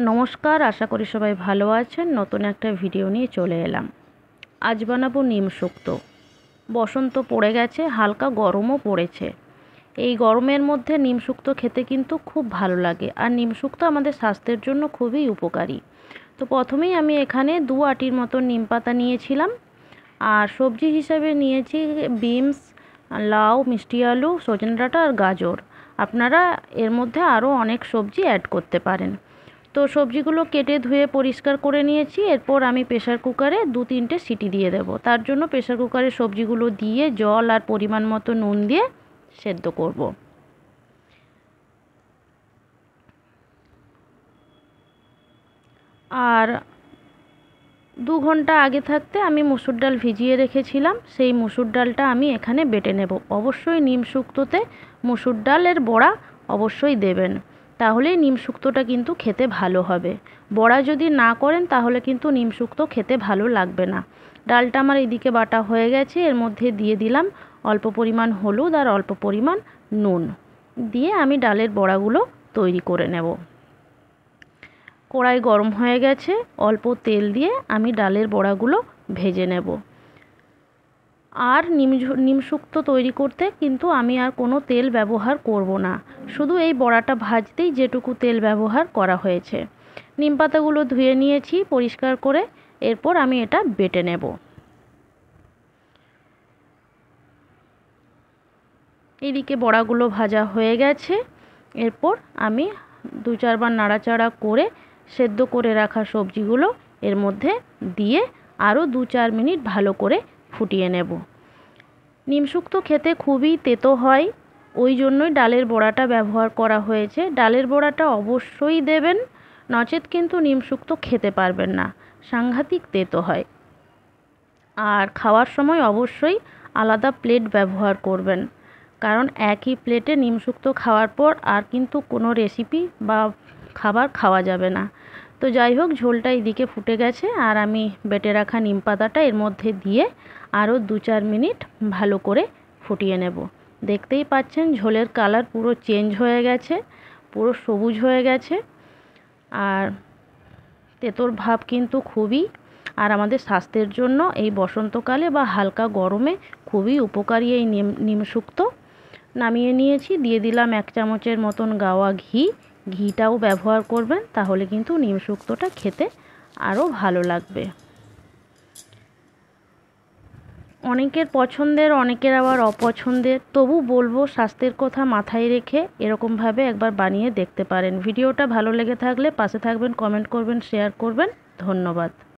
নমস্কার, আশা করি সবাই ভালো আছেন। নতুন একটা ভিডিও নিয়ে চলে এলাম। আজ বানাবো নিম শুক্তো। বসন্ত পড়ে গেছে, হালকা গরমও পড়েছে। এই গরমের মধ্যে নিম শুক্তো খেতে কিন্তু খুব ভালো লাগে, আর নিম শুক্তো আমাদের স্বাস্থ্যের জন্য খুবই উপকারী। তো প্রথমেই আমি এখানে 2 আটির মতো নিম পাতা নিয়েছিলাম, আর সবজি হিসাবে নিয়েছি বিনস, লাউ, মিষ্টি আলু, সজনে ডাঁটা আর গাজর। আপনারা এর মধ্যে আরও অনেক সবজি অ্যাড করতে পারেন। তো সবজিগুলো কেটে ধুয়ে পরিষ্কার করে নিয়েছি। এরপর আমি প্রেসার কুকারে 2-3টে সিটি দিয়ে দেব। তার জন্য প্রেসার কুকারে সবজিগুলো দিয়ে জল আর পরিমাণ মতো নুন দিয়ে সেদ্ধ করব। আর 2 ঘন্টা আগে থাকতে আমি মুসুর ডাল ভিজিয়ে রেখেছিলাম, সেই মুসুর ডালটা আমি এখানে বেটে নেব। অবশ্যই নিম শুক্তোতে মুসুর ডালের বড়া অবশ্যই দেবেন, তাহলেই নিম শুক্তোটা কিন্তু খেতে ভালো হবে। বড়া যদি না করেন তাহলে কিন্তু নিম শুক্তো খেতে ভালো লাগবে না। ডালটা আমার এদিকে বাটা হয়ে গেছে। এর মধ্যে দিয়ে দিলাম অল্প পরিমাণ হলুদ আর অল্প পরিমাণ নুন দিয়ে আমি ডালের বড়াগুলো তৈরি করে নেব। কড়াই গরম হয়ে গেছে, অল্প তেল দিয়ে আমি ডালের বড়াগুলো ভেজে নেব। আর নিম শুক্তো তৈরি করতে কিন্তু আমি আর কোনো তেল ব্যবহার করব না, শুধু এই বড়াটা ভাজতেই যেটুকু তেল ব্যবহার করা হয়েছে। নিম পাতাগুলো ধুয়ে নিয়েছি পরিষ্কার করে, এরপর আমি এটা বেটে নেব। এদিকে বড়াগুলো ভাজা হয়ে গেছে। এরপর আমি 2-4 বার নাড়াচাড়া করে সেদ্ধ করে রাখা সবজিগুলো এর মধ্যে দিয়ে আরও 2-4 মিনিট ভালো করে ফুটিয়ে নেব। নিম শুক্তো খেতে খুবই তেতো হয়, ওই জন্যই ডালের বড়াটা ব্যবহার করা হয়েছে। ডালের বড়াটা অবশ্যই দেবেন, নচেত কিন্তু নিম শুক্তো খেতে পারবেন না, সাংঘাতিক তেতো হয়। আর খাওয়ার সময় অবশ্যই আলাদা প্লেট ব্যবহার করবেন, কারণ একই প্লেটে নিম শুক্তো খাওয়ার পর আর কিন্তু কোনো রেসিপি বা খাবার খাওয়া যাবে না। তো যাই হোক, ঝোলটা এদিকে ফুটে গেছে, আর আমি বেটে রাখা নিম পাতাটা এর মধ্যে দিয়ে আরও 2-4 মিনিট ভালো করে ফুটিয়ে নেব। দেখতেই পাচ্ছেন ঝোলের কালার পুরো চেঞ্জ হয়ে গেছে, পুরো সবুজ হয়ে গেছে। আর তেতোর ভাব কিন্তু খুবই, আর আমাদের স্বাস্থ্যের জন্য এই বসন্তকালে বা হালকা গরমে খুবই উপকারী এই নিম শুক্তো। নামিয়ে নিয়েছি, দিয়ে দিলাম 1 চামচের মতন গাওয়া ঘি। ঘিটাও ব্যবহার করবেন, তাহলে কিন্তু নিম শুক্তোটা খেতে আরও ভালো লাগবে। অনেকের পছন্দের, অনেকের আবার অপছন্দের, তবু বলবো স্বাস্থ্যের কথা মাথায় রেখে এরকমভাবে একবার বানিয়ে দেখতে পারেন। ভিডিওটা ভালো লেগে থাকলে পাশে থাকবেন, কমেন্ট করবেন, শেয়ার করবেন। ধন্যবাদ।